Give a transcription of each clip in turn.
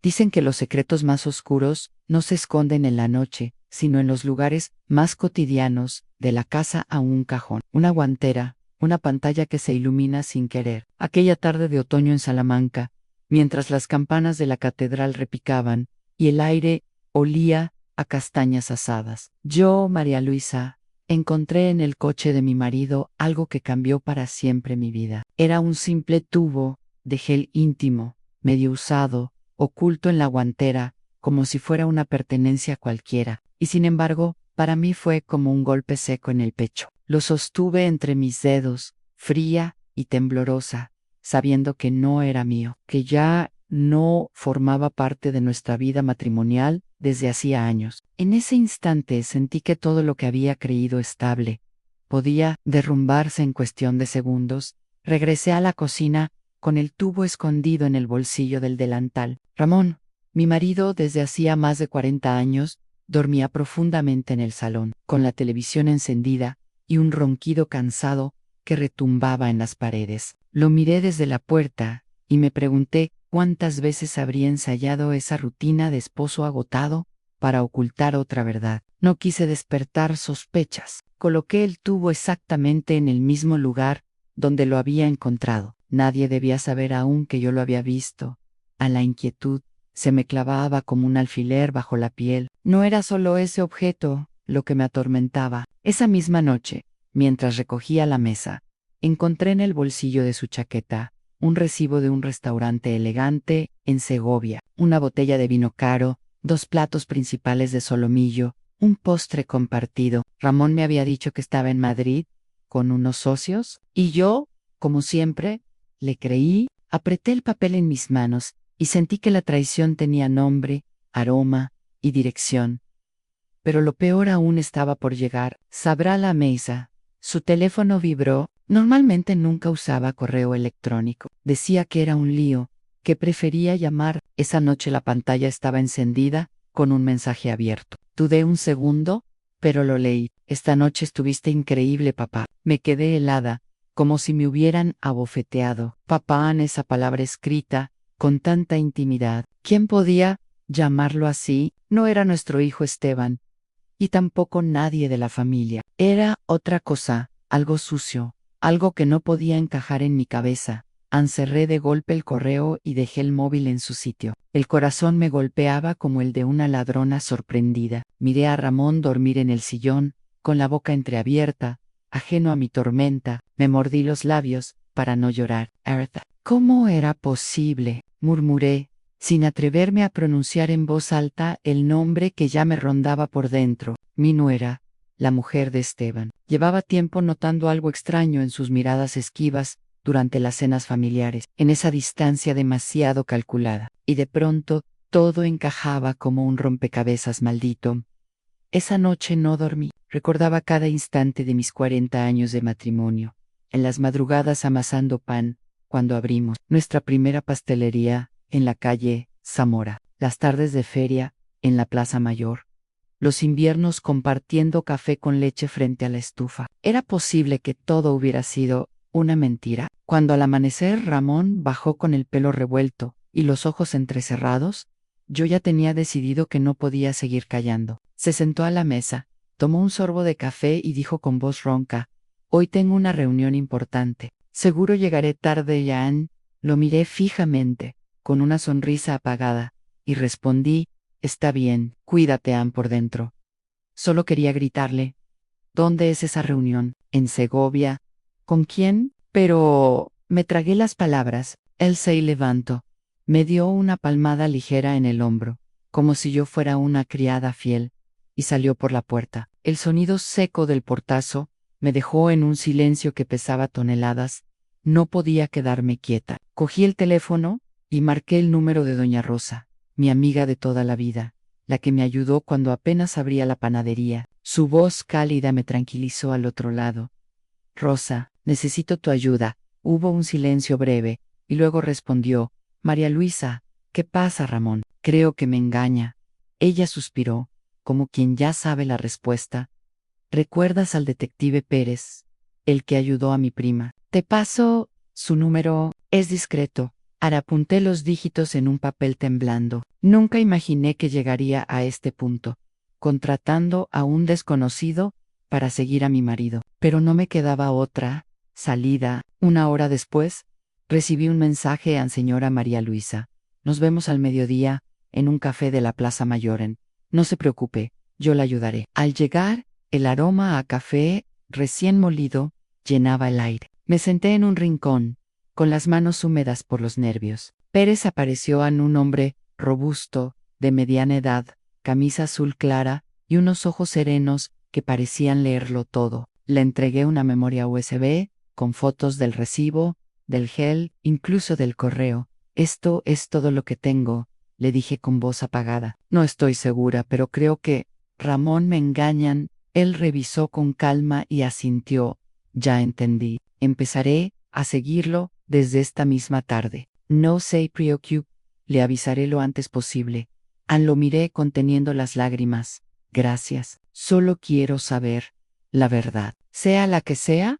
Dicen que los secretos más oscuros no se esconden en la noche, sino en los lugares más cotidianos, de la casa a un cajón, una guantera, una pantalla que se ilumina sin querer. Aquella tarde de otoño en Salamanca, mientras las campanas de la catedral repicaban y el aire olía a castañas asadas, yo, María Luisa, encontré en el coche de mi marido algo que cambió para siempre mi vida. Era un simple tubo de gel íntimo, medio usado, oculto en la guantera, como si fuera una pertenencia cualquiera, y sin embargo, para mí fue como un golpe seco en el pecho. Lo sostuve entre mis dedos, fría y temblorosa, sabiendo que no era mío, que ya no formaba parte de nuestra vida matrimonial desde hacía años. En ese instante sentí que todo lo que había creído estable podía derrumbarse en cuestión de segundos. Regresé a la cocina con el tubo escondido en el bolsillo del delantal. Ramón, mi marido desde hacía más de 40 años, dormía profundamente en el salón, con la televisión encendida y un ronquido cansado que retumbaba en las paredes. Lo miré desde la puerta y me pregunté cuántas veces habría ensayado esa rutina de esposo agotado para ocultar otra verdad. No quise despertar sospechas. Coloqué el tubo exactamente en el mismo lugar donde lo había encontrado. Nadie debía saber aún que yo lo había visto. A la inquietud se me clavaba como un alfiler bajo la piel. No era solo ese objeto lo que me atormentaba. Esa misma noche, mientras recogía la mesa, encontré en el bolsillo de su chaqueta un recibo de un restaurante elegante en Segovia, una botella de vino caro, 2 platos principales de solomillo, un postre compartido. Ramón me había dicho que estaba en Madrid con unos socios, y yo, como siempre, le creí. Apreté el papel en mis manos y sentí que la traición tenía nombre, aroma y dirección. Pero lo peor aún estaba por llegar. Sabrá la mesa. Su teléfono vibró. Normalmente nunca usaba correo electrónico. Decía que era un lío, que prefería llamar. Esa noche la pantalla estaba encendida, con un mensaje abierto. Dudé un segundo, pero lo leí. Esta noche estuviste increíble, papá. Me quedé helada, como si me hubieran abofeteado. Papá, en esa palabra escrita, con tanta intimidad. ¿Quién podía llamarlo así? No era nuestro hijo Esteban, y tampoco nadie de la familia. Era otra cosa, algo sucio, algo que no podía encajar en mi cabeza. Encerré de golpe el correo y dejé el móvil en su sitio. El corazón me golpeaba como el de una ladrona sorprendida. Miré a Ramón dormir en el sillón, con la boca entreabierta, ajeno a mi tormenta. Me mordí los labios para no llorar. Artha. ¿Cómo era posible? Murmuré, sin atreverme a pronunciar en voz alta el nombre que ya me rondaba por dentro. Mi nuera, la mujer de Esteban. Llevaba tiempo notando algo extraño en sus miradas esquivas durante las cenas familiares, en esa distancia demasiado calculada. Y de pronto, todo encajaba como un rompecabezas maldito. Esa noche no dormí. Recordaba cada instante de mis 40 años de matrimonio. En las madrugadas amasando pan, cuando abrimos nuestra primera pastelería en la calle Zamora. Las tardes de feria en la Plaza Mayor. Los inviernos compartiendo café con leche frente a la estufa. Era posible que todo hubiera sido una mentira. Cuando al amanecer Ramón bajó con el pelo revuelto y los ojos entrecerrados, yo ya tenía decidido que no podía seguir callando. Se sentó a la mesa, tomó un sorbo de café y dijo con voz ronca: «Hoy tengo una reunión importante. Seguro llegaré tarde, Jan». Lo miré fijamente, con una sonrisa apagada, y respondí: «Está bien, cuídate, Ann», por dentro. Solo quería gritarle: «¿Dónde es esa reunión?» «En Segovia». «¿Con quién?» Pero me tragué las palabras. Él se levantó. Me dio una palmada ligera en el hombro, como si yo fuera una criada fiel, y salió por la puerta. El sonido seco del portazo me dejó en un silencio que pesaba toneladas. No podía quedarme quieta. Cogí el teléfono y marqué el número de doña Rosa, mi amiga de toda la vida, la que me ayudó cuando apenas abría la panadería. Su voz cálida me tranquilizó al otro lado. «Rosa, necesito tu ayuda». Hubo un silencio breve, y luego respondió: «María Luisa». «¿Qué pasa, Ramón?» «Creo que me engaña». Ella suspiró, como quien ya sabe la respuesta. «¿Recuerdas al detective Pérez, el que ayudó a mi prima? Te paso su número, es discreto». Apunté los dígitos en un papel temblando. Nunca imaginé que llegaría a este punto, contratando a un desconocido para seguir a mi marido. Pero no me quedaba otra salida. Una hora después, recibí un mensaje a señora María Luisa. Nos vemos al mediodía, en un café de la Plaza Mayor. No se preocupe, yo la ayudaré. Al llegar, el aroma a café recién molido llenaba el aire. Me senté en un rincón, con las manos húmedas por los nervios. Pérez apareció en un hombre robusto, de mediana edad, camisa azul clara y unos ojos serenos que parecían leerlo todo. Le entregué una memoria USB, con fotos del recibo, del gel, incluso del correo. Esto es todo lo que tengo, le dije con voz apagada. No estoy segura, pero creo que Ramón me engañan. Él revisó con calma y asintió. Ya entendí. Empezaré a seguirlo desde esta misma tarde. No se preocupe, le avisaré lo antes posible. Lo miré conteniendo las lágrimas. Gracias. Solo quiero saber la verdad. Sea la que sea,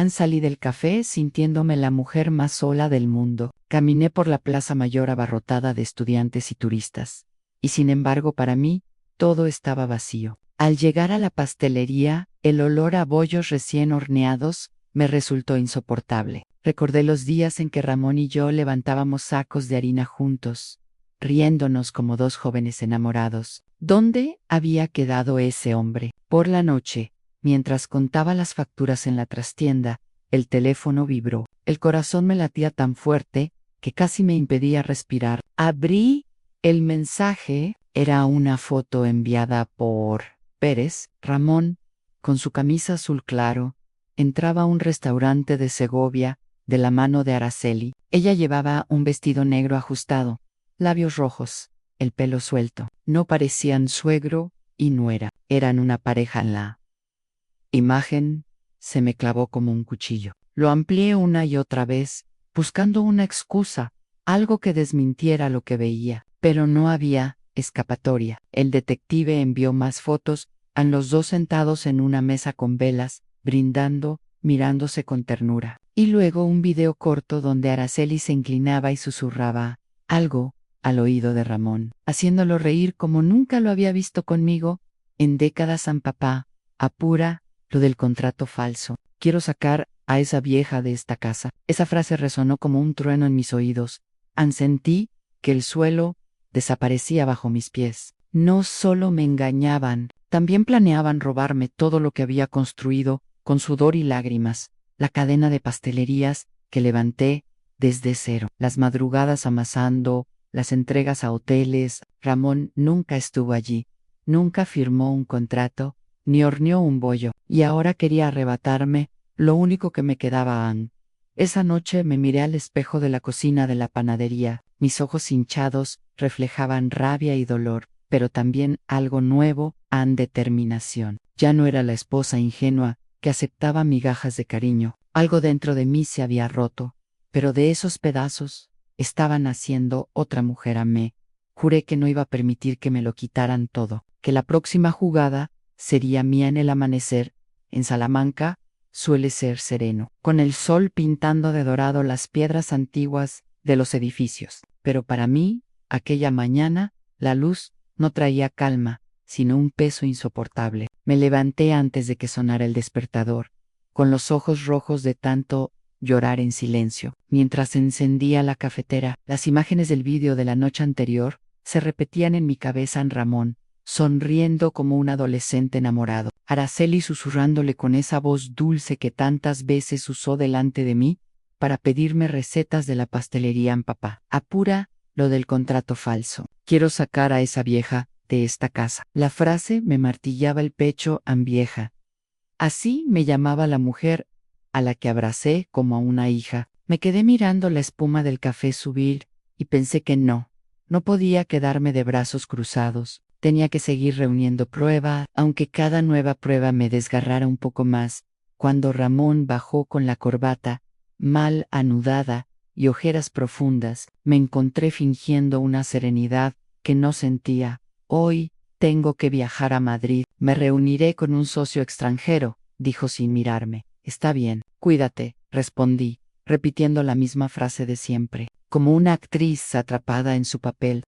salí del café sintiéndome la mujer más sola del mundo. Caminé por la Plaza Mayor abarrotada de estudiantes y turistas. Y sin embargo, para mí, todo estaba vacío. Al llegar a la pastelería, el olor a bollos recién horneados me resultó insoportable. Recordé los días en que Ramón y yo levantábamos sacos de harina juntos, riéndonos como dos jóvenes enamorados. ¿Dónde había quedado ese hombre? Por la noche, mientras contaba las facturas en la trastienda, el teléfono vibró. El corazón me latía tan fuerte que casi me impedía respirar. Abrí el mensaje. Era una foto enviada por Pérez. Ramón, con su camisa azul claro, entraba a un restaurante de Segovia de la mano de Araceli. Ella llevaba un vestido negro ajustado, labios rojos, el pelo suelto. No parecían suegro y nuera. Eran una pareja. En la imagen se me clavó como un cuchillo. Lo amplié una y otra vez, buscando una excusa, algo que desmintiera lo que veía, pero no había escapatoria. El detective envió más fotos, a los dos sentados en una mesa con velas, brindando, mirándose con ternura. Y luego un video corto donde Araceli se inclinaba y susurraba algo al oído de Ramón, haciéndolo reír como nunca lo había visto conmigo en décadas. San papá, apura lo del contrato falso. Quiero sacar a esa vieja de esta casa. Esa frase resonó como un trueno en mis oídos. Sentí que el suelo desaparecía bajo mis pies. No solo me engañaban, también planeaban robarme todo lo que había construido, con sudor y lágrimas, la cadena de pastelerías que levanté desde cero, las madrugadas amasando, las entregas a hoteles. Ramón nunca estuvo allí, nunca firmó un contrato, ni horneó un bollo, y ahora quería arrebatarme lo único que me quedaba. Esa noche me miré al espejo de la cocina de la panadería. Mis ojos hinchados reflejaban rabia y dolor, pero también algo nuevo, determinación. Ya no era la esposa ingenua que aceptaba migajas de cariño. Algo dentro de mí se había roto, pero de esos pedazos estaba naciendo otra mujer. Juré que no iba a permitir que me lo quitaran todo, que la próxima jugada sería mía. En el amanecer, en Salamanca, suele ser sereno, con el sol pintando de dorado las piedras antiguas de los edificios. Pero para mí, aquella mañana, la luz no traía calma, sino un peso insoportable. Me levanté antes de que sonara el despertador, con los ojos rojos de tanto llorar en silencio. Mientras encendía la cafetera, las imágenes del vídeo de la noche anterior se repetían en mi cabeza. Ramón, sonriendo como un adolescente enamorado. Araceli susurrándole con esa voz dulce que tantas veces usó delante de mí para pedirme recetas de la pastelería. Papá, apura lo del contrato falso. Quiero sacar a esa vieja de esta casa. La frase me martillaba el pecho. Vieja. Así me llamaba la mujer a la que abracé como a una hija. Me quedé mirando la espuma del café subir y pensé que no podía quedarme de brazos cruzados. Tenía que seguir reuniendo prueba, aunque cada nueva prueba me desgarrara un poco más. Cuando Ramón bajó con la corbata mal anudada y ojeras profundas, me encontré fingiendo una serenidad que no sentía. Hoy tengo que viajar a Madrid. Me reuniré con un socio extranjero, dijo sin mirarme. Está bien, cuídate, respondí, repitiendo la misma frase de siempre. como una actriz atrapada en su papel.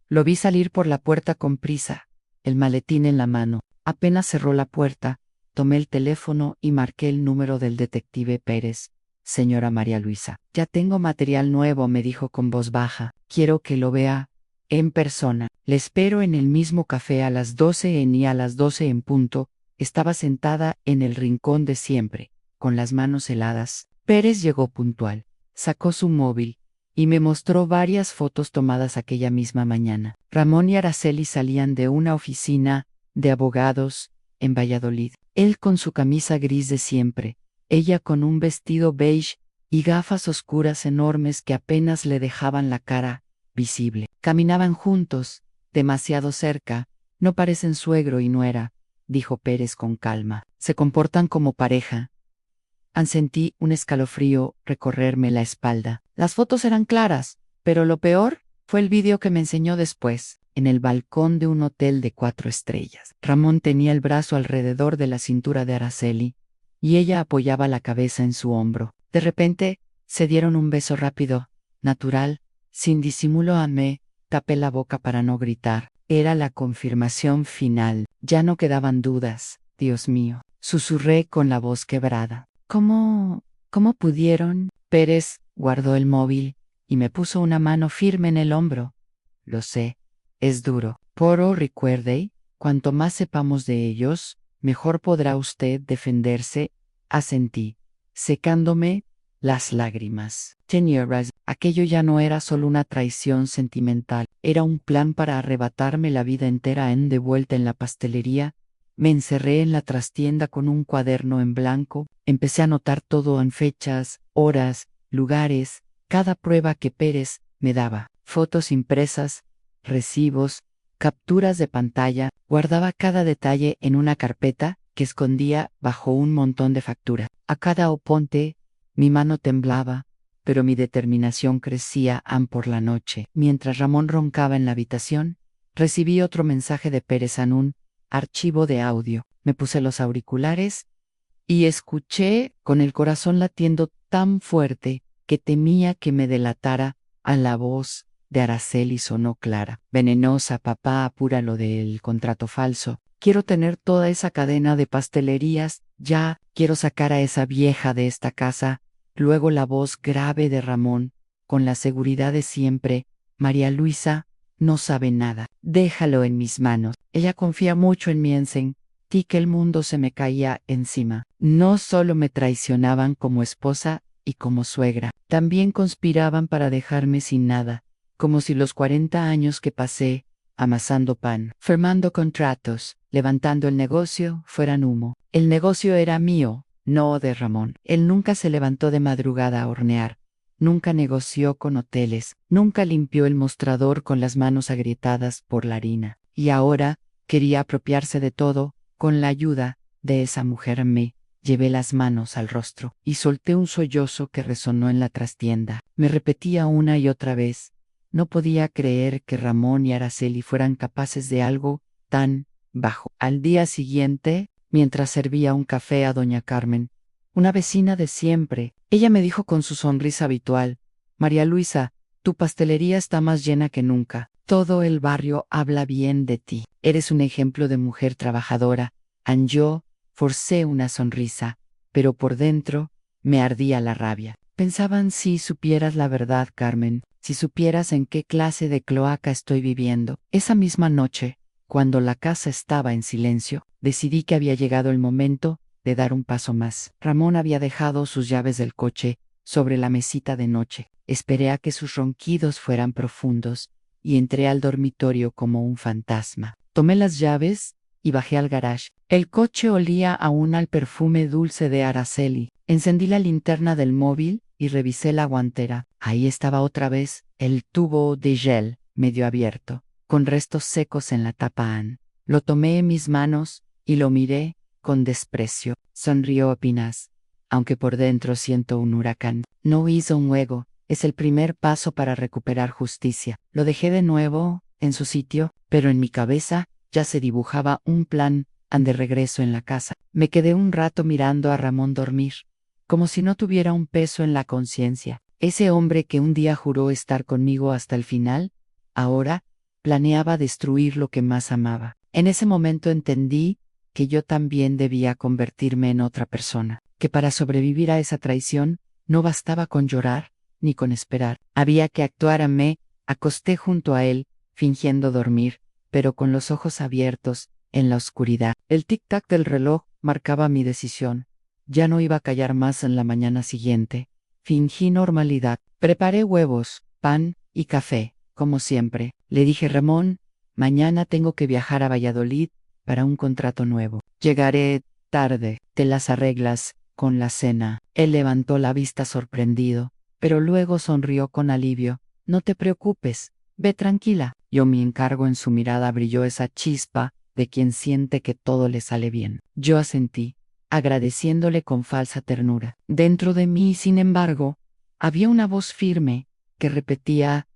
Lo vi salir por la puerta con prisa, el maletín en la mano. Apenas cerró la puerta, tomé el teléfono y marqué el número del detective Pérez. Señora María Luisa, ya tengo material nuevo, me dijo con voz baja. Quiero que lo vea en persona. Le espero en el mismo café a las 12 y a las 12 en punto. Estaba sentada en el rincón de siempre, con las manos heladas. Pérez llegó puntual. Sacó su móvil y me mostró varias fotos tomadas aquella misma mañana. Ramón y Araceli salían de una oficina de abogados en Valladolid. Él con su camisa gris de siempre, ella con un vestido beige y gafas oscuras enormes que apenas le dejaban la cara visible. Caminaban juntos, demasiado cerca. No parecen suegro y nuera, dijo Pérez con calma. Se comportan como pareja. Sentí un escalofrío recorrerme la espalda. Las fotos eran claras, pero lo peor fue el vídeo que me enseñó después, en el balcón de un hotel de 4 estrellas. Ramón tenía el brazo alrededor de la cintura de Araceli, y ella apoyaba la cabeza en su hombro. De repente, se dieron un beso rápido, natural, sin disimulo. Amé, tapé la boca para no gritar. Era la confirmación final. Ya no quedaban dudas. Dios mío, susurré con la voz quebrada. ¿Cómo pudieron? Pérez guardó el móvil y me puso una mano firme en el hombro. Lo sé, es duro. Pero recuerde, cuanto más sepamos de ellos, mejor podrá usted defenderse, asentí, secándome las lágrimas. Señoras, aquello ya no era solo una traición sentimental, era un plan para arrebatarme la vida entera. De vuelta en la pastelería, me encerré en la trastienda con un cuaderno en blanco, empecé a anotar todo en fechas, horas, lugares, cada prueba que Pérez me daba, fotos impresas, recibos, capturas de pantalla. Guardaba cada detalle en una carpeta que escondía bajo un montón de facturas. A cada oponte, mi mano temblaba, pero mi determinación crecía por la noche. Mientras Ramón roncaba en la habitación, recibí otro mensaje de Pérez en un archivo de audio. Me puse los auriculares y escuché con el corazón latiendo tan fuerte que temía que me delatara. A la voz de Araceli sonó clara. Venenosa, papá, apúralo del contrato falso. Quiero tener toda esa cadena de pastelerías, ya, quiero sacar a esa vieja de esta casa. Luego la voz grave de Ramón, con la seguridad de siempre. María Luisa no sabe nada. Déjalo en mis manos. Ella confía mucho en mí. Sentí que el mundo se me caía encima. No solo me traicionaban como esposa y como suegra, también conspiraban para dejarme sin nada, como si los 40 años que pasé amasando pan, firmando contratos, levantando el negocio, fueran humo. El negocio era mío, no de Ramón. Él nunca se levantó de madrugada a hornear, nunca negoció con hoteles, nunca limpió el mostrador con las manos agrietadas por la harina. Y ahora quería apropiarse de todo. Con la ayuda de esa mujer me llevé las manos al rostro y solté un sollozo que resonó en la trastienda. Me repetía una y otra vez. No podía creer que Ramón y Araceli fueran capaces de algo tan bajo. Al día siguiente, mientras servía un café a doña Carmen, una vecina de siempre, ella me dijo con su sonrisa habitual: María Luisa, tu pastelería está más llena que nunca. Todo el barrio habla bien de ti. Eres un ejemplo de mujer trabajadora. Yo forcé una sonrisa, pero por dentro me ardía la rabia. Pensaban: si supieras la verdad, Carmen, si supieras en qué clase de cloaca estoy viviendo. Esa misma noche, cuando la casa estaba en silencio, decidí que había llegado el momento de dar un paso más. Ramón había dejado sus llaves del coche sobre la mesita de noche. Esperé a que sus ronquidos fueran profundos y entré al dormitorio como un fantasma. Tomé las llaves y bajé al garage. El coche olía aún al perfume dulce de Araceli. Encendí la linterna del móvil y revisé la guantera. Ahí estaba otra vez el tubo de gel medio abierto, con restos secos en la tapa. Lo tomé en mis manos y lo miré con desprecio. Sonrió apenas, aunque por dentro siento un huracán. No hizo un juego, es el primer paso para recuperar justicia. Lo dejé de nuevo en su sitio, pero en mi cabeza ya se dibujaba un plan de regreso en la casa. Me quedé un rato mirando a Ramón dormir, como si no tuviera un peso en la conciencia. Ese hombre que un día juró estar conmigo hasta el final, ahora planeaba destruir lo que más amaba. En ese momento entendí que yo también debía convertirme en otra persona, que para sobrevivir a esa traición no bastaba con llorar ni con esperar. Había que actuar. Me acosté junto a él, fingiendo dormir, pero con los ojos abiertos, en la oscuridad. El tic-tac del reloj marcaba mi decisión. Ya no iba a callar más en la mañana siguiente. Fingí normalidad. Preparé huevos, pan y café, como siempre. Le dije: Ramón, mañana tengo que viajar a Valladolid para un contrato nuevo. Llegaré tarde. Te las arreglas con la cena. Él levantó la vista sorprendido, pero luego sonrió con alivio. No te preocupes, ve tranquila. Yo me encargo. En su mirada brilló esa chispa de quien siente que todo le sale bien. Yo asentí, agradeciéndole con falsa ternura. Dentro de mí, sin embargo, había una voz firme que repetía: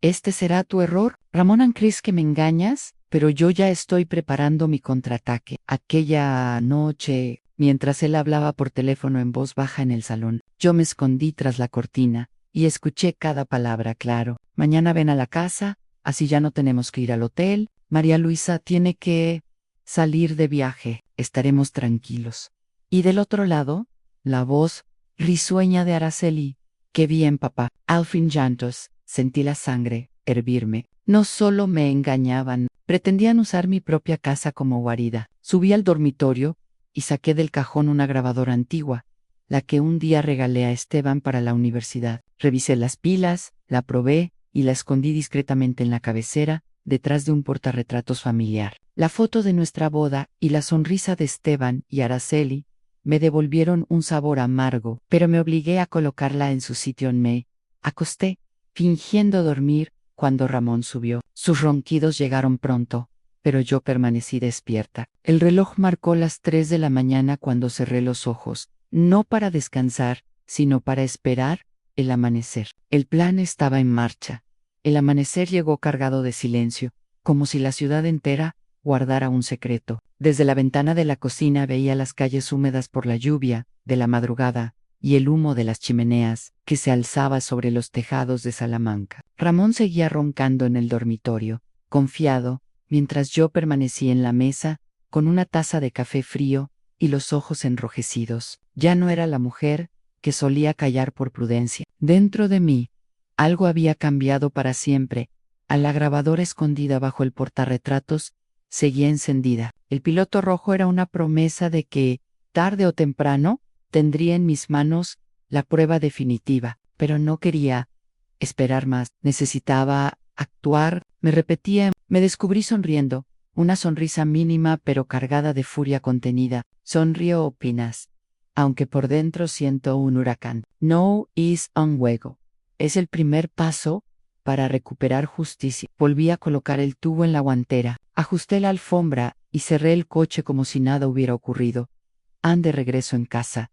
¿este será tu error? Ramón, ¿crees que me engañas? Pero yo ya estoy preparando mi contraataque. Aquella noche, mientras él hablaba por teléfono en voz baja en el salón, yo me escondí tras la cortina y escuché cada palabra claro. Mañana ven a la casa, así ya no tenemos que ir al hotel. María Luisa tiene que salir de viaje, estaremos tranquilos. Y del otro lado, la voz risueña de Araceli: qué bien, papá. Al fin llantos, sentí la sangre hervirme. No solo me engañaban, pretendían usar mi propia casa como guarida. Subí al dormitorio y saqué del cajón una grabadora antigua, la que un día regalé a Esteban para la universidad. Revisé las pilas, la probé y la escondí discretamente en la cabecera, detrás de un portarretratos familiar. La foto de nuestra boda y la sonrisa de Esteban y Araceli me devolvieron un sabor amargo, pero me obligué a colocarla en su sitio. Me acosté, fingiendo dormir, cuando Ramón subió. Sus ronquidos llegaron pronto, pero yo permanecí despierta. El reloj marcó las 3 de la mañana cuando cerré los ojos, no para descansar, sino para esperar el amanecer. El plan estaba en marcha. El amanecer llegó cargado de silencio, como si la ciudad entera guardara un secreto. Desde la ventana de la cocina veía las calles húmedas por la lluvia de la madrugada y el humo de las chimeneas que se alzaba sobre los tejados de Salamanca. Ramón seguía roncando en el dormitorio, confiado, mientras yo permanecí en la mesa, con una taza de café frío y los ojos enrojecidos. Ya no era la mujer que solía callar por prudencia. Dentro de mí, algo había cambiado para siempre. A la grabadora escondida bajo el portarretratos seguía encendida. El piloto rojo era una promesa de que, tarde o temprano, tendría en mis manos la prueba definitiva, pero no quería esperar más. Necesitaba actuar. Me repetía. Me descubrí sonriendo, una sonrisa mínima pero cargada de furia contenida. Sonrío, opinas, aunque por dentro siento un huracán. No is un juego. Es el primer paso para recuperar justicia. Volví a colocar el tubo en la guantera, ajusté la alfombra y cerré el coche como si nada hubiera ocurrido. De regreso en casa.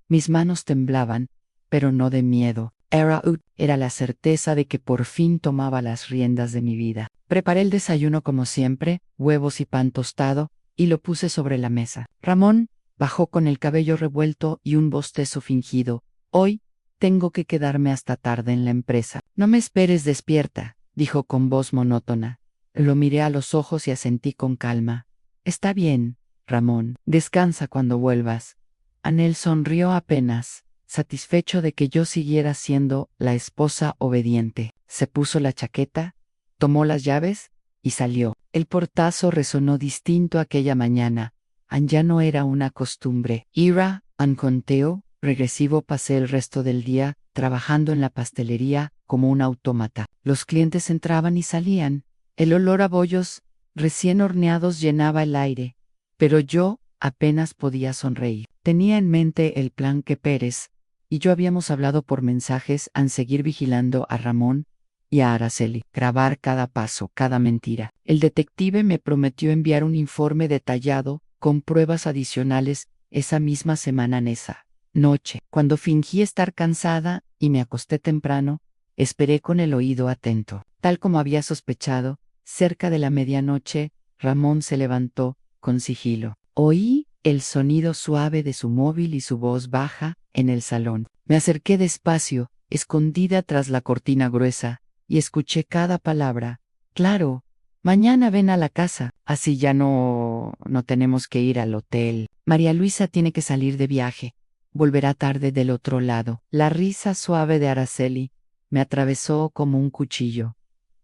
Mis manos temblaban, pero no de miedo. Era la certeza de que por fin tomaba las riendas de mi vida. Preparé el desayuno como siempre, huevos y pan tostado, y lo puse sobre la mesa. Ramón bajó con el cabello revuelto y un bostezo fingido. Hoy tengo que quedarme hasta tarde en la empresa. No me esperes despierta, dijo con voz monótona. Lo miré a los ojos y asentí con calma. Está bien, Ramón. Descansa cuando vuelvas. Anel sonrió apenas, satisfecho de que yo siguiera siendo la esposa obediente. Se puso la chaqueta, tomó las llaves y salió. El portazo resonó distinto aquella mañana. Ya no era una costumbre. Ira, conteo regresivo. Pasé el resto del día trabajando en la pastelería como un autómata. Los clientes entraban y salían. El olor a bollos recién horneados llenaba el aire, pero yo apenas podía sonreír. Tenía en mente el plan que Pérez y yo habíamos hablado por mensajes: seguir vigilando a Ramón y a Araceli, grabar cada paso, cada mentira. El detective me prometió enviar un informe detallado con pruebas adicionales esa misma semana. En esa noche, cuando fingí estar cansada y me acosté temprano. Esperé con el oído atento. Tal como había sospechado, cerca de la medianoche, Ramón se levantó con sigilo. Oí el sonido suave de su móvil y su voz baja en el salón. Me acerqué despacio, escondida tras la cortina gruesa, y escuché cada palabra. Claro, mañana ven a la casa, así ya no tenemos que ir al hotel. María Luisa tiene que salir de viaje. Volverá tarde del otro lado. La risa suave de Araceli me atravesó como un cuchillo.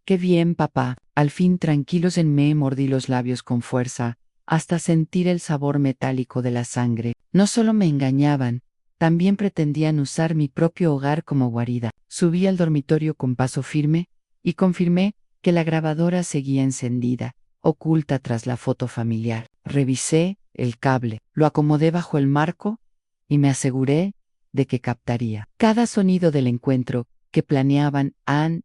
Qué bien, papá. Al fin tranquilos en mí mordí los labios con fuerza, hasta sentir el sabor metálico de la sangre. No solo me engañaban, también pretendían usar mi propio hogar como guarida. Subí al dormitorio con paso firme y confirmé que la grabadora seguía encendida, oculta tras la foto familiar. Revisé el cable, lo acomodé bajo el marco y me aseguré de que captaría cada sonido del encuentro que planeaban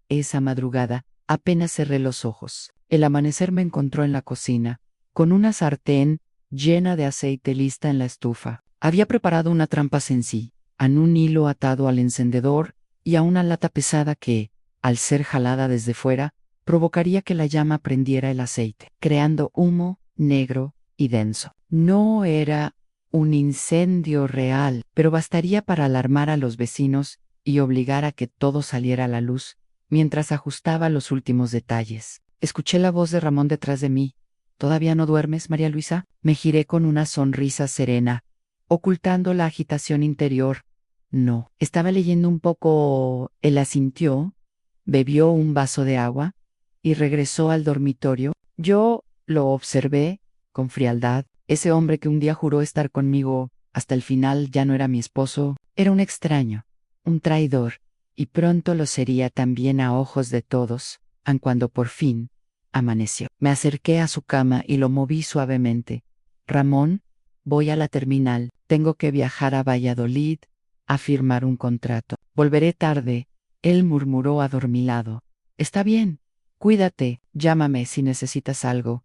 esa madrugada. Apenas cerré los ojos. El amanecer me encontró en la cocina, con una sartén llena de aceite lista en la estufa. Había preparado una trampa sencilla, un hilo atado al encendedor y a una lata pesada que, al ser jalada desde fuera, provocaría que la llama prendiera el aceite, creando humo negro y denso. No era un incendio real, pero bastaría para alarmar a los vecinos y obligar a que todo saliera a la luz, mientras ajustaba los últimos detalles. Escuché la voz de Ramón detrás de mí. ¿Todavía no duermes, María Luisa? Me giré con una sonrisa serena, ocultando la agitación interior. No, estaba leyendo un poco. Él asintió, bebió un vaso de agua y regresó al dormitorio. Yo lo observé con frialdad. Ese hombre que un día juró estar conmigo hasta el final ya no era mi esposo, era un extraño, un traidor, y pronto lo sería también a ojos de todos, aun cuando por fin amaneció. Me acerqué a su cama y lo moví suavemente. Ramón, voy a la terminal, tengo que viajar a Valladolid a firmar un contrato. Volveré tarde, él murmuró adormilado. Está bien, cuídate, llámame si necesitas algo.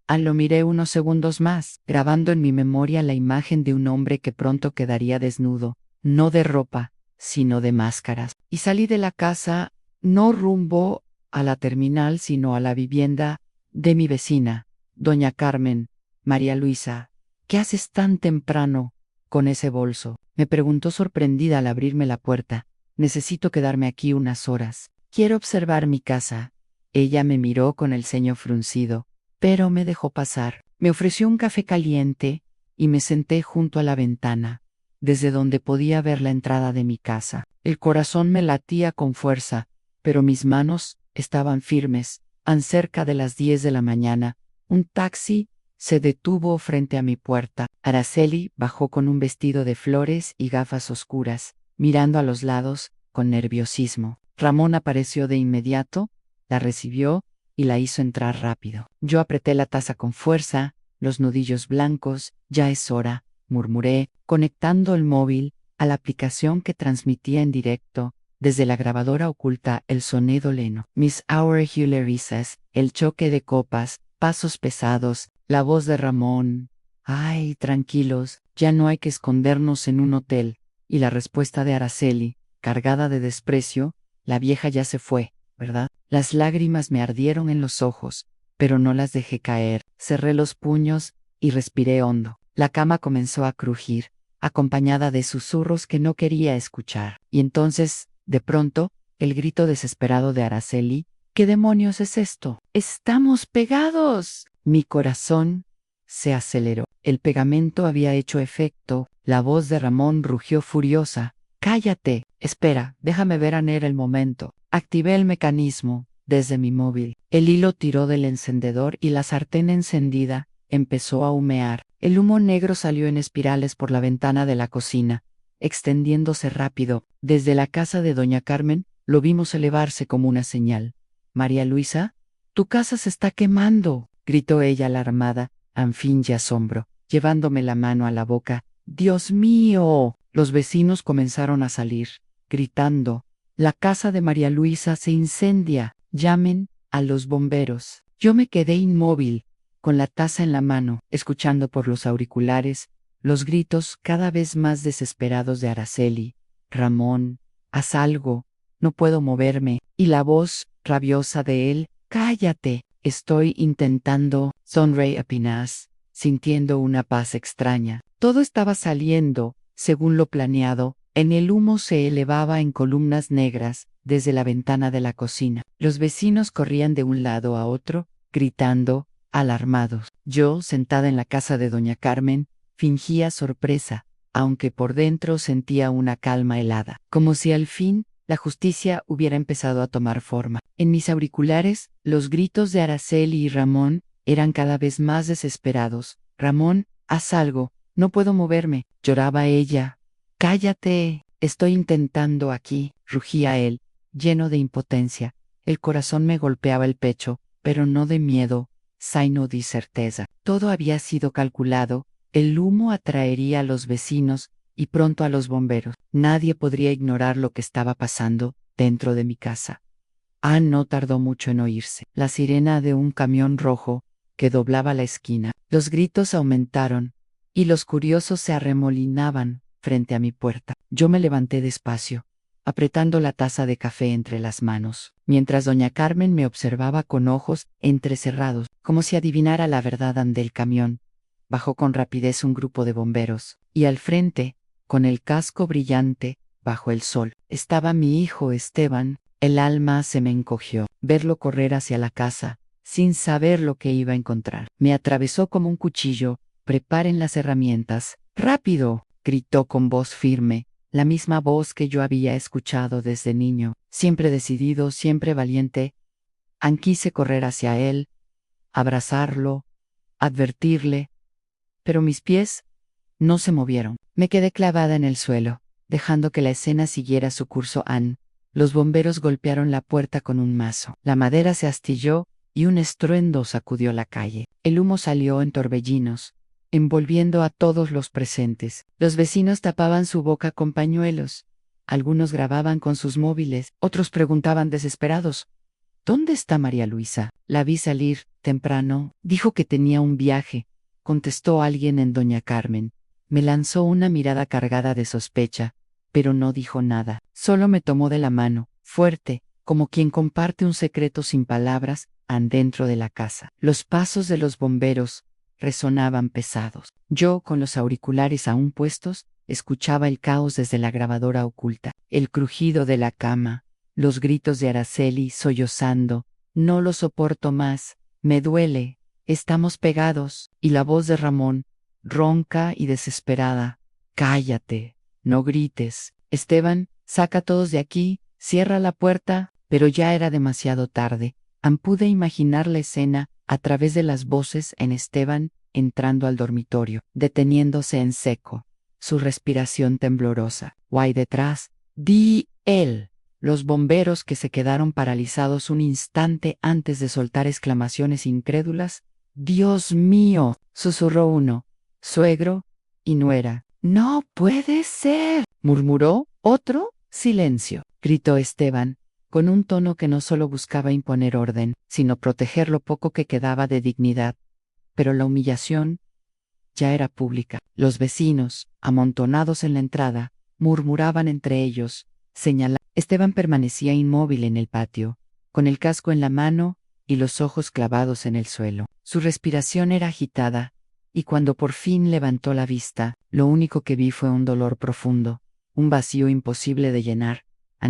Lo miré unos segundos más, grabando en mi memoria la imagen de un hombre que pronto quedaría desnudo, no de ropa, sino de máscaras. Y salí de la casa, no rumbo a la terminal, sino a la vivienda de mi vecina, doña Carmen. María Luisa, ¿qué haces tan temprano con ese bolso?, me preguntó sorprendida al abrirme la puerta. Necesito quedarme aquí unas horas. Quiero observar mi casa. Ella me miró con el ceño fruncido, pero me dejó pasar. Me ofreció un café caliente y me senté junto a la ventana, desde donde podía ver la entrada de mi casa. El corazón me latía con fuerza, pero mis manos estaban firmes. Cerca de las 10 de la mañana, un taxi se detuvo frente a mi puerta. Araceli bajó con un vestido de flores y gafas oscuras, mirando a los lados con nerviosismo. Ramón apareció de inmediato, la recibió y la hizo entrar rápido. Yo apreté la taza con fuerza, los nudillos blancos. Ya es hora, murmuré, conectando el móvil a la aplicación que transmitía en directo. Desde la grabadora oculta el sonido leno. Miss Risas, el choque de copas, pasos pesados, la voz de Ramón. Ay, tranquilos, ya no hay que escondernos en un hotel. Y la respuesta de Araceli, cargada de desprecio: la vieja ya se fue, ¿verdad? Las lágrimas me ardieron en los ojos, pero no las dejé caer. Cerré los puños y respiré hondo. La cama comenzó a crujir, acompañada de susurros que no quería escuchar. Y entonces, de pronto, el grito desesperado de Araceli: ¿qué demonios es esto? ¡Estamos pegados! Mi corazón se aceleró. El pegamento había hecho efecto. La voz de Ramón rugió furiosa. ¡Cállate! Espera, déjame ver el momento. Activé el mecanismo desde mi móvil. El hilo tiró del encendedor y la sartén encendida empezó a humear. El humo negro salió en espirales por la ventana de la cocina, extendiéndose rápido. Desde la casa de doña Carmen lo vimos elevarse como una señal. María Luisa, tu casa se está quemando, gritó ella alarmada, en fin de asombro, llevándome la mano a la boca. ¡Dios mío! Los vecinos comenzaron a salir, gritando: la casa de María Luisa se incendia, llamen a los bomberos. Yo me quedé inmóvil, con la taza en la mano, escuchando por los auriculares los gritos cada vez más desesperados de Araceli, Ramón, haz algo, no puedo moverme. Y la voz rabiosa de él, cállate, estoy intentando. Sonreí apenas, sintiendo una paz extraña. Todo estaba saliendo, según lo planeado. En el humo se elevaba en columnas negras desde la ventana de la cocina. Los vecinos corrían de un lado a otro, gritando, alarmados. Yo, sentada en la casa de doña Carmen, fingía sorpresa, aunque por dentro sentía una calma helada, como si al fin la justicia hubiera empezado a tomar forma. En mis auriculares, los gritos de Araceli y Ramón eran cada vez más desesperados. Ramón, haz algo, no puedo moverme, lloraba ella. Cállate, estoy intentando aquí, rugía él, lleno de impotencia. El corazón me golpeaba el pecho, pero no de miedo, sino de certeza. Todo había sido calculado, el humo atraería a los vecinos y pronto a los bomberos. Nadie podría ignorar lo que estaba pasando dentro de mi casa. No tardó mucho en oírse. La sirena de un camión rojo que doblaba la esquina. Los gritos aumentaron y los curiosos se arremolinaban frente a mi puerta. Yo me levanté despacio, apretando la taza de café entre las manos, mientras doña Carmen me observaba con ojos entrecerrados, como si adivinara la verdad del camión. Bajó con rapidez un grupo de bomberos, y al frente, con el casco brillante, bajo el sol, estaba mi hijo Esteban. El alma se me encogió. Verlo correr hacia la casa, sin saber lo que iba a encontrar. Me atravesó como un cuchillo. Preparen las herramientas. ¡Rápido!, gritó con voz firme, la misma voz que yo había escuchado desde niño. Siempre decidido, siempre valiente. Quise correr hacia él, abrazarlo, advertirle, pero mis pies no se movieron. Me quedé clavada en el suelo, dejando que la escena siguiera su curso. Los bomberos golpearon la puerta con un mazo. La madera se astilló y un estruendo sacudió la calle. El humo salió en torbellinos, envolviendo a todos los presentes. Los vecinos tapaban su boca con pañuelos. Algunos grababan con sus móviles, otros preguntaban desesperados: ¿dónde está María Luisa? La vi salir temprano. Dijo que tenía un viaje, contestó alguien en doña Carmen. Me lanzó una mirada cargada de sospecha, pero no dijo nada. Solo me tomó de la mano, fuerte, como quien comparte un secreto sin palabras, dentro de la casa. Los pasos de los bomberos resonaban pesados. Yo, con los auriculares aún puestos, escuchaba el caos desde la grabadora oculta. El crujido de la cama, los gritos de Araceli sollozando. No lo soporto más, me duele, estamos pegados. Y la voz de Ramón, ronca y desesperada: cállate, no grites. Esteban, saca a todos de aquí, cierra la puerta. Pero ya era demasiado tarde. Pude imaginar la escena a través de las voces en Esteban entrando al dormitorio, deteniéndose en seco, su respiración temblorosa. Guay detrás, di él. Los bomberos, que se quedaron paralizados un instante antes de soltar exclamaciones incrédulas. Dios mío, susurró uno, suegro y nuera. No puede ser, murmuró otro. Silencio, gritó Esteban, con un tono que no solo buscaba imponer orden, sino proteger lo poco que quedaba de dignidad. Pero la humillación ya era pública. Los vecinos, amontonados en la entrada, murmuraban entre ellos, señalando. Esteban permanecía inmóvil en el patio, con el casco en la mano y los ojos clavados en el suelo. Su respiración era agitada, y cuando por fin levantó la vista, lo único que vi fue un dolor profundo, un vacío imposible de llenar.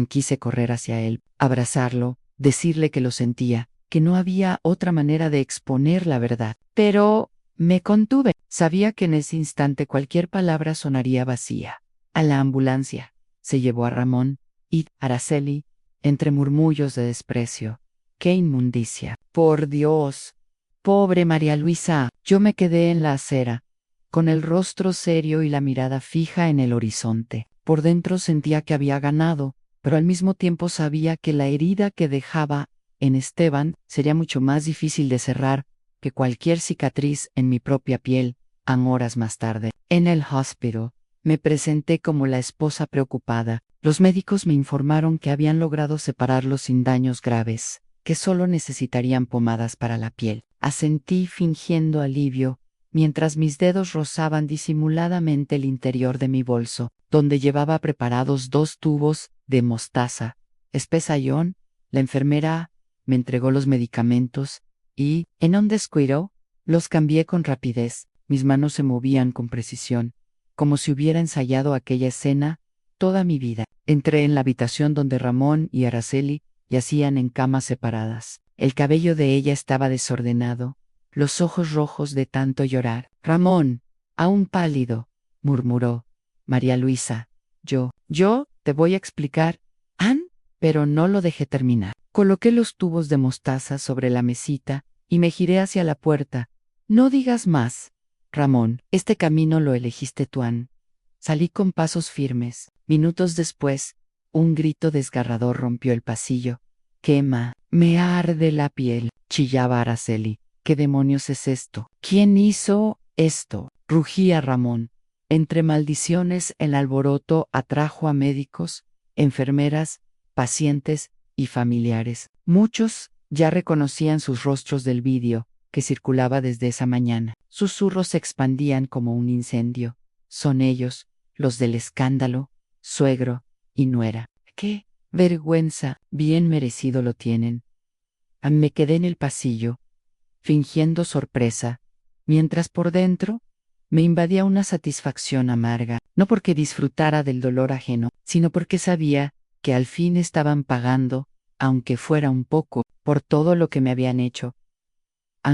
Quise correr hacia él, abrazarlo, decirle que lo sentía, que no había otra manera de exponer la verdad. Pero me contuve. Sabía que en ese instante cualquier palabra sonaría vacía. A la ambulancia. Se llevó a Ramón y Araceli, entre murmullos de desprecio. ¡Qué inmundicia! ¡Por Dios! Pobre María Luisa. Yo me quedé en la acera, con el rostro serio y la mirada fija en el horizonte. Por dentro sentía que había ganado, pero al mismo tiempo sabía que la herida que dejaba en Esteban sería mucho más difícil de cerrar que cualquier cicatriz en mi propia piel. Horas más tarde, en el hospital, me presenté como la esposa preocupada. Los médicos me informaron que habían logrado separarlo sin daños graves, que solo necesitarían pomadas para la piel. Asentí fingiendo alivio, mientras mis dedos rozaban disimuladamente el interior de mi bolso, donde llevaba preparados 2 tubos de mostaza, espesa ión. La enfermera me entregó los medicamentos y, en un descuido, los cambié con rapidez. Mis manos se movían con precisión, como si hubiera ensayado aquella escena toda mi vida. Entré en la habitación donde Ramón y Araceli yacían en camas separadas. El cabello de ella estaba desordenado, los ojos rojos de tanto llorar. Ramón, aún pálido, murmuró. María Luisa, yo te voy a explicar, Ann, pero no lo dejé terminar. Coloqué los tubos de mostaza sobre la mesita y me giré hacia la puerta. No digas más, Ramón, este camino lo elegiste tú, Ann. Salí con pasos firmes. Minutos después, un grito desgarrador rompió el pasillo. Quema, me arde la piel, chillaba Araceli. ¿Qué demonios es esto? ¿Quién hizo esto? Rugía Ramón. Entre maldiciones, el alboroto atrajo a médicos, enfermeras, pacientes y familiares. Muchos ya reconocían sus rostros del vídeo que circulaba desde esa mañana. Susurros se expandían como un incendio. Son ellos, los del escándalo, suegro y nuera. ¡Qué vergüenza! Bien merecido lo tienen. Me quedé en el pasillo, fingiendo sorpresa, mientras por dentro me invadía una satisfacción amarga, no porque disfrutara del dolor ajeno, sino porque sabía que al fin estaban pagando, aunque fuera un poco, por todo lo que me habían hecho.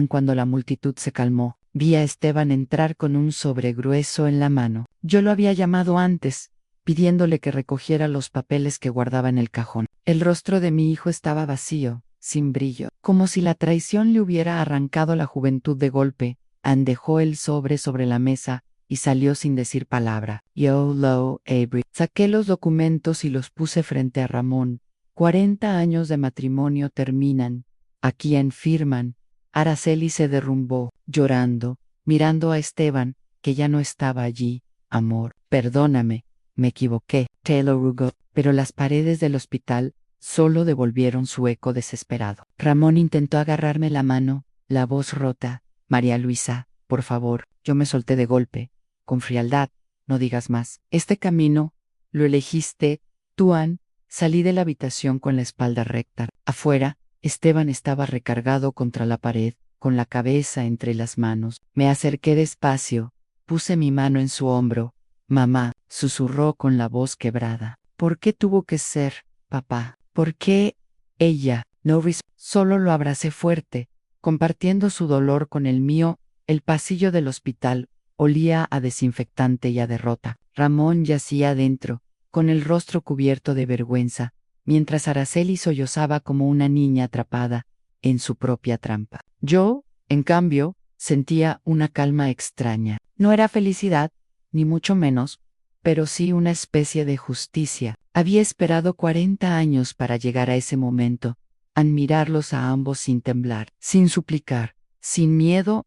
Cuando la multitud se calmó, vi a Esteban entrar con un sobre grueso en la mano. Yo lo había llamado antes, pidiéndole que recogiera los papeles que guardaba en el cajón. El rostro de mi hijo estaba vacío, sin brillo, como si la traición le hubiera arrancado la juventud de golpe. Ann dejó el sobre la mesa y salió sin decir palabra. Yo lo abrí. Saqué los documentos y los puse frente a Ramón. 40 años de matrimonio terminan. ¿A quién firman? Araceli se derrumbó, llorando, mirando a Esteban, que ya no estaba allí. Amor, perdóname, me equivoqué. Taylor rugó, pero las paredes del hospital solo devolvieron su eco desesperado. Ramón intentó agarrarme la mano, la voz rota. María Luisa, por favor. Yo me solté de golpe, con frialdad. No digas más. Este camino lo elegiste tú, Ann. Salí de la habitación con la espalda recta. Afuera, Esteban estaba recargado contra la pared, con la cabeza entre las manos. Me acerqué despacio, puse mi mano en su hombro. Mamá, susurró con la voz quebrada. ¿Por qué tuvo que ser, papá? ¿Por qué ella? Solo lo abracé fuerte, compartiendo su dolor con el mío. El pasillo del hospital olía a desinfectante y a derrota. Ramón yacía adentro, con el rostro cubierto de vergüenza, mientras Araceli sollozaba como una niña atrapada en su propia trampa. Yo, en cambio, sentía una calma extraña. No era felicidad, ni mucho menos, pero sí una especie de justicia. Había esperado 40 años para llegar a ese momento, admirarlos a ambos sin temblar, sin suplicar, sin miedo.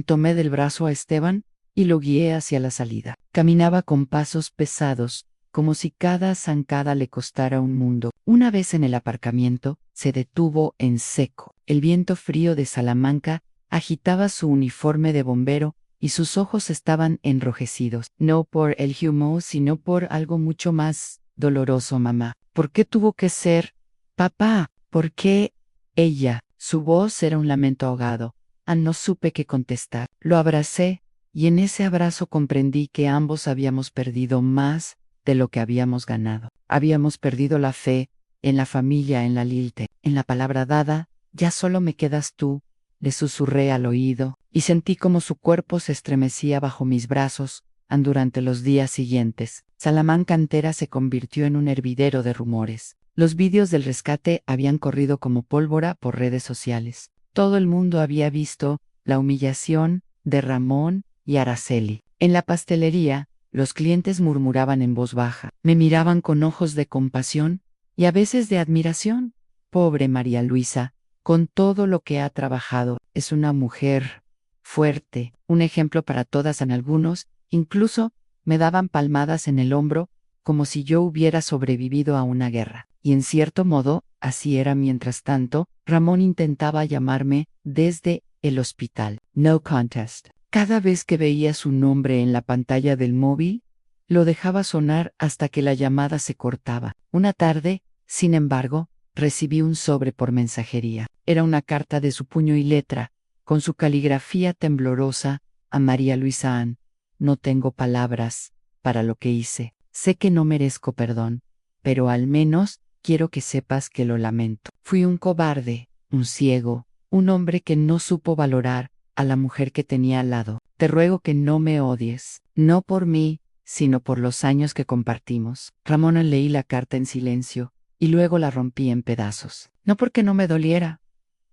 Tomé del brazo a Esteban y lo guié hacia la salida. Caminaba con pasos pesados, como si cada zancada le costara un mundo. Una vez en el aparcamiento, se detuvo en seco. El viento frío de Salamanca agitaba su uniforme de bombero y sus ojos estaban enrojecidos. No por el humo, sino por algo mucho más doloroso, mamá. ¿Por qué tuvo que ser? Papá, ¿por qué ella? Su voz era un lamento ahogado. No supe qué contestar. Lo abracé, y en ese abrazo comprendí que ambos habíamos perdido más de lo que habíamos ganado. Habíamos perdido la fe en la familia, en la Lilte, en la palabra dada. Ya solo me quedas tú, le susurré al oído, y sentí como su cuerpo se estremecía bajo mis brazos. Durante los días siguientes, Salamanca entera se convirtió en un hervidero de rumores. Los vídeos del rescate habían corrido como pólvora por redes sociales. Todo el mundo había visto la humillación de Ramón y Araceli. En la pastelería, los clientes murmuraban en voz baja. Me miraban con ojos de compasión y a veces de admiración. Pobre María Luisa, con todo lo que ha trabajado, es una mujer fuerte, un ejemplo para todas. En algunos, incluso, me daban palmadas en el hombro, como si yo hubiera sobrevivido a una guerra. Y en cierto modo, así era. Mientras tanto, Ramón intentaba llamarme desde el hospital. No contest. Cada vez que veía su nombre en la pantalla del móvil, lo dejaba sonar hasta que la llamada se cortaba. Una tarde, sin embargo, recibí un sobre por mensajería. Era una carta de su puño y letra, con su caligrafía temblorosa, a María Luisa Ann. No tengo palabras para lo que hice. Sé que no merezco perdón, pero al menos quiero que sepas que lo lamento. Fui un cobarde, un ciego, un hombre que no supo valorar a la mujer que tenía al lado. Te ruego que no me odies, no por mí, sino por los años que compartimos. Ramona, leí la carta en silencio, y luego la rompí en pedazos. No porque no me doliera,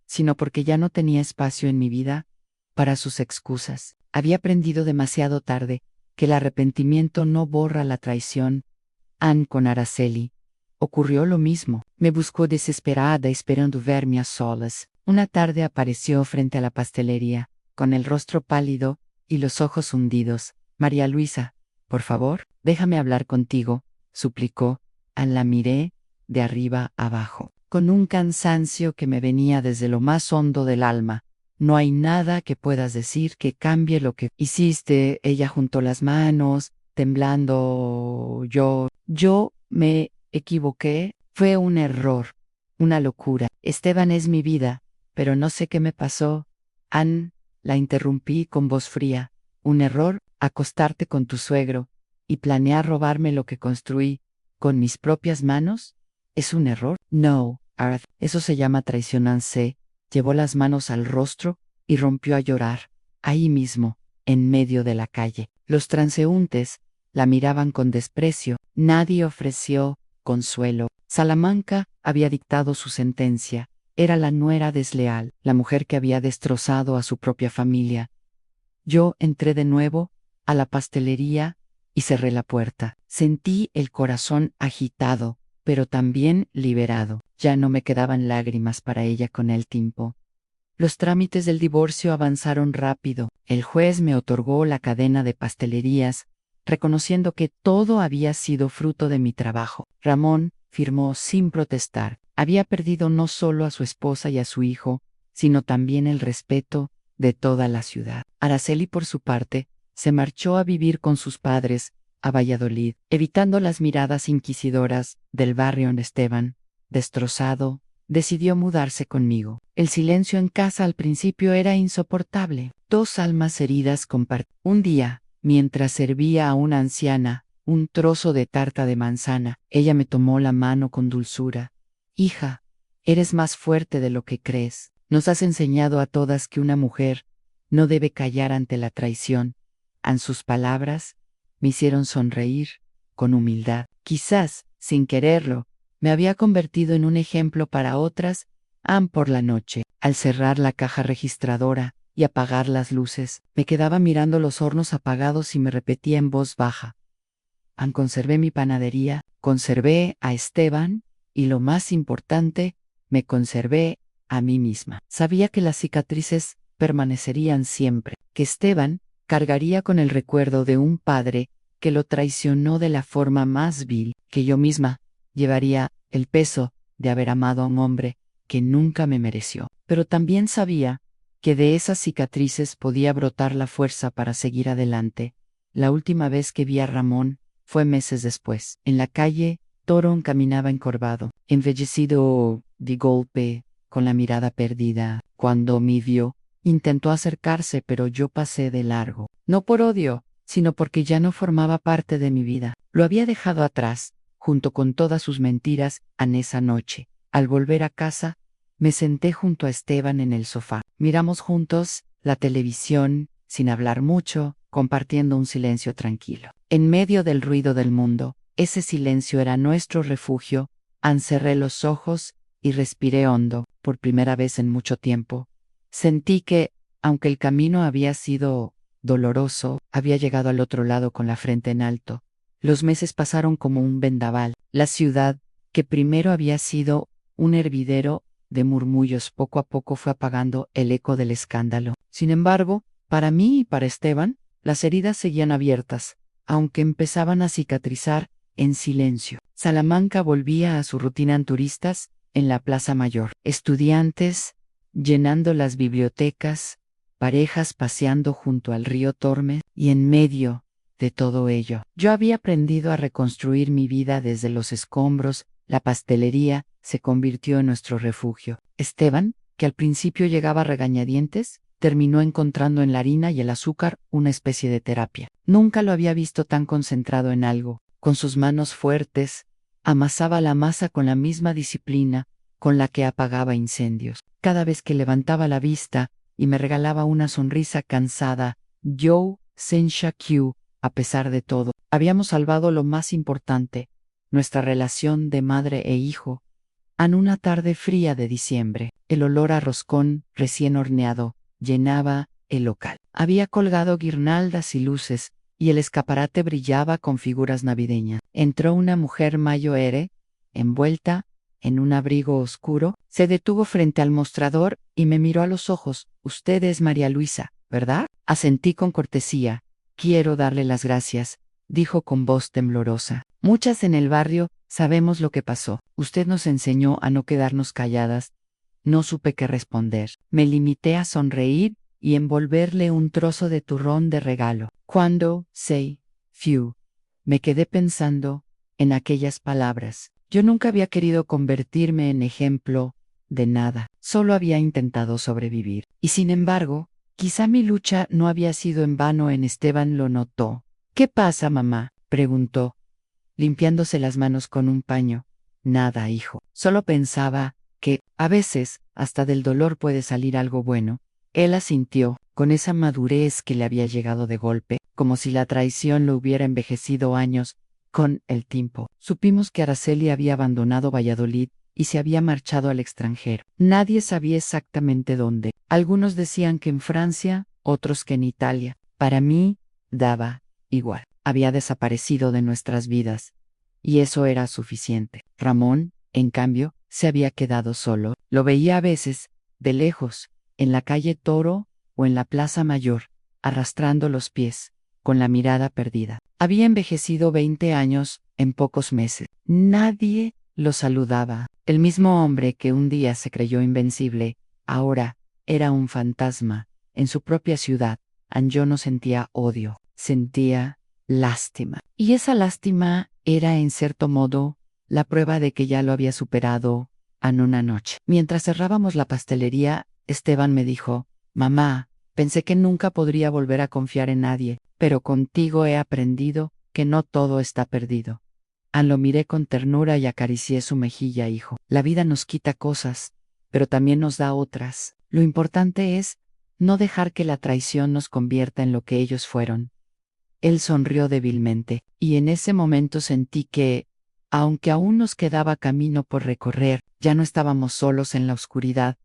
sino porque ya no tenía espacio en mi vida para sus excusas. Había aprendido demasiado tarde que el arrepentimiento no borra la traición. Ann con Araceli. Ocurrió lo mismo. Me buscó desesperada esperando verme a solas. Una tarde apareció frente a la pastelería, con el rostro pálido y los ojos hundidos. María Luisa, por favor, déjame hablar contigo, suplicó. Ann la miré de arriba abajo, con un cansancio que me venía desde lo más hondo del alma. No hay nada que puedas decir que cambie lo que hiciste. Ella juntó las manos, temblando. Yo me equivoqué, fue un error, una locura. Esteban es mi vida, pero no sé qué me pasó. Ann, la interrumpí con voz fría. Un error, acostarte con tu suegro y planear robarme lo que construí con mis propias manos. ¿Es un error? No, Arth, eso se llama traición. Ann se llevó las manos al rostro y rompió a llorar, ahí mismo, en medio de la calle. Los transeúntes la miraban con desprecio. Nadie ofreció consuelo. Salamanca había dictado su sentencia. Era la nuera desleal, la mujer que había destrozado a su propia familia. Yo entré de nuevo a la pastelería y cerré la puerta. Sentí el corazón agitado, pero también liberado. Ya no me quedaban lágrimas para ella con el tiempo. Los trámites del divorcio avanzaron rápido. El juez me otorgó la cadena de pastelerías, reconociendo que todo había sido fruto de mi trabajo. Ramón firmó sin protestar. Había perdido no solo a su esposa y a su hijo, sino también el respeto de toda la ciudad. Araceli, por su parte, se marchó a vivir con sus padres a Valladolid, evitando las miradas inquisidoras del barrio. Esteban, destrozado, decidió mudarse conmigo. El silencio en casa al principio era insoportable. Dos almas heridas compartían. Un día, mientras servía a una anciana un trozo de tarta de manzana, ella me tomó la mano con dulzura. Hija, eres más fuerte de lo que crees. Nos has enseñado a todas que una mujer no debe callar ante la traición. En sus palabras me hicieron sonreír con humildad. Quizás, sin quererlo, me había convertido en un ejemplo para otras. Ann, por la noche, al cerrar la caja registradora y apagar las luces, me quedaba mirando los hornos apagados y me repetía en voz baja. Ann, conservé mi panadería, conservé a Esteban y, lo más importante, me conservé a mí misma. Sabía que las cicatrices permanecerían siempre, que Esteban cargaría con el recuerdo de un padre que lo traicionó de la forma más vil, que yo misma llevaría el peso de haber amado a un hombre que nunca me mereció. Pero también sabía que de esas cicatrices podía brotar la fuerza para seguir adelante. La última vez que vi a Ramón fue meses después. En la calle, Toron caminaba encorvado, envejecido de golpe, con la mirada perdida. Cuando me vio, intentó acercarse, pero yo pasé de largo. No por odio, sino porque ya no formaba parte de mi vida. Lo había dejado atrás, junto con todas sus mentiras. En esa noche, al volver a casa, me senté junto a Esteban en el sofá. Miramos juntos la televisión, sin hablar mucho, compartiendo un silencio tranquilo. En medio del ruido del mundo, ese silencio era nuestro refugio. Cerré los ojos y respiré hondo. Por primera vez en mucho tiempo, sentí que, aunque el camino había sido doloroso, había llegado al otro lado con la frente en alto. Los meses pasaron como un vendaval. La ciudad, que primero había sido un hervidero de murmullos, poco a poco fue apagando el eco del escándalo. Sin embargo, para mí y para Esteban, las heridas seguían abiertas, aunque empezaban a cicatrizar en silencio. Salamanca volvía a su rutina en turistas en la Plaza Mayor. Estudiantes llenando las bibliotecas, parejas paseando junto al río Tormes, y en medio de todo ello. Yo había aprendido a reconstruir mi vida desde los escombros. La pastelería se convirtió en nuestro refugio. Esteban, que al principio llegaba a regañadientes, terminó encontrando en la harina y el azúcar una especie de terapia. Nunca lo había visto tan concentrado en algo. Con sus manos fuertes, amasaba la masa con la misma disciplina con la que apagaba incendios. Cada vez que levantaba la vista y me regalaba una sonrisa cansada, yo, Sensha Q, a pesar de todo, habíamos salvado lo más importante, nuestra relación de madre e hijo. En una tarde fría de diciembre, el olor a roscón recién horneado llenaba el local. Había colgado guirnaldas y luces, y el escaparate brillaba con figuras navideñas. Entró una mujer mayor, envuelta en un abrigo oscuro, se detuvo frente al mostrador y me miró a los ojos. «Usted es María Luisa, ¿verdad?». Asentí con cortesía. «Quiero darle las gracias», dijo con voz temblorosa. «Muchas en el barrio sabemos lo que pasó. Usted nos enseñó a no quedarnos calladas». No supe qué responder. Me limité a sonreír y envolverle un trozo de turrón de regalo. Cuando, say, few, me quedé pensando en aquellas palabras. Yo nunca había querido convertirme en ejemplo de nada. Solo había intentado sobrevivir. Y sin embargo, quizá mi lucha no había sido en vano. Esteban lo notó. «¿Qué pasa, mamá?», preguntó, limpiándose las manos con un paño. «Nada, hijo. Solo pensaba que, a veces, hasta del dolor puede salir algo bueno». Él asintió, con esa madurez que le había llegado de golpe, como si la traición lo hubiera envejecido años. Con el tiempo, supimos que Araceli había abandonado Valladolid y se había marchado al extranjero. Nadie sabía exactamente dónde. Algunos decían que en Francia, otros que en Italia. Para mí, daba igual. Había desaparecido de nuestras vidas, y eso era suficiente. Ramón, en cambio, se había quedado solo. Lo veía a veces, de lejos, en la calle Toro o en la Plaza Mayor, arrastrando los pies, con la mirada perdida. Había envejecido 20 años en pocos meses. Nadie lo saludaba. El mismo hombre que un día se creyó invencible, ahora era un fantasma en su propia ciudad. Yo no sentía odio, sentía lástima. Y esa lástima era, en cierto modo, la prueba de que ya lo había superado en una noche. Mientras cerrábamos la pastelería, Esteban me dijo: «Mamá, pensé que nunca podría volver a confiar en nadie, pero contigo he aprendido que no todo está perdido». Lo miré con ternura y acaricié su mejilla. «Hijo, la vida nos quita cosas, pero también nos da otras. Lo importante es no dejar que la traición nos convierta en lo que ellos fueron». Él sonrió débilmente, y en ese momento sentí que, aunque aún nos quedaba camino por recorrer, ya no estábamos solos en la oscuridad.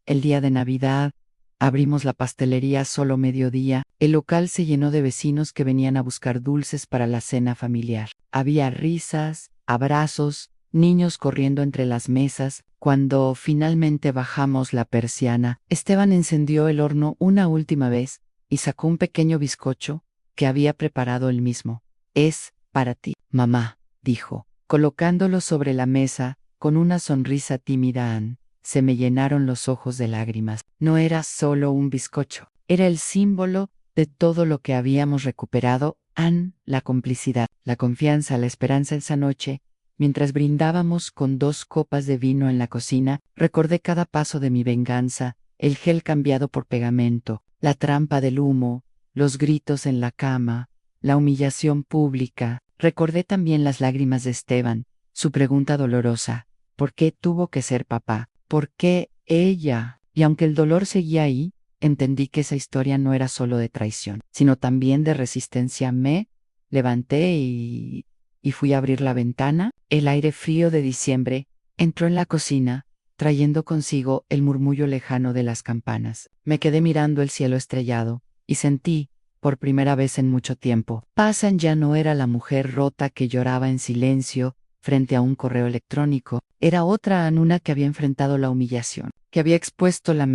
El día de Navidad, abrimos la pastelería solo mediodía. El local se llenó de vecinos que venían a buscar dulces para la cena familiar. Había risas, abrazos, niños corriendo entre las mesas. Cuando finalmente bajamos la persiana, Esteban encendió el horno una última vez y sacó un pequeño bizcocho que había preparado él mismo. «Es para ti, mamá», dijo, colocándolo sobre la mesa con una sonrisa tímida. Se me llenaron los ojos de lágrimas. No era solo un bizcocho, era el símbolo de todo lo que habíamos recuperado. La complicidad, la confianza, la esperanza. Esa noche, mientras brindábamos con 2 copas de vino en la cocina, recordé cada paso de mi venganza: el gel cambiado por pegamento, la trampa del humo, los gritos en la cama, la humillación pública. Recordé también las lágrimas de Esteban, su pregunta dolorosa: ¿por qué tuvo que ser papá? ¿Por qué ella? Y aunque el dolor seguía ahí, entendí que esa historia no era solo de traición, sino también de resistencia. Me levanté y fui a abrir la ventana. El aire frío de diciembre entró en la cocina, trayendo consigo el murmullo lejano de las campanas. Me quedé mirando el cielo estrellado y sentí, por primera vez en mucho tiempo, paz. Ya no era la mujer rota que lloraba en silencio frente a un correo electrónico. Era otra Anuna que había enfrentado la humillación, que había expuesto la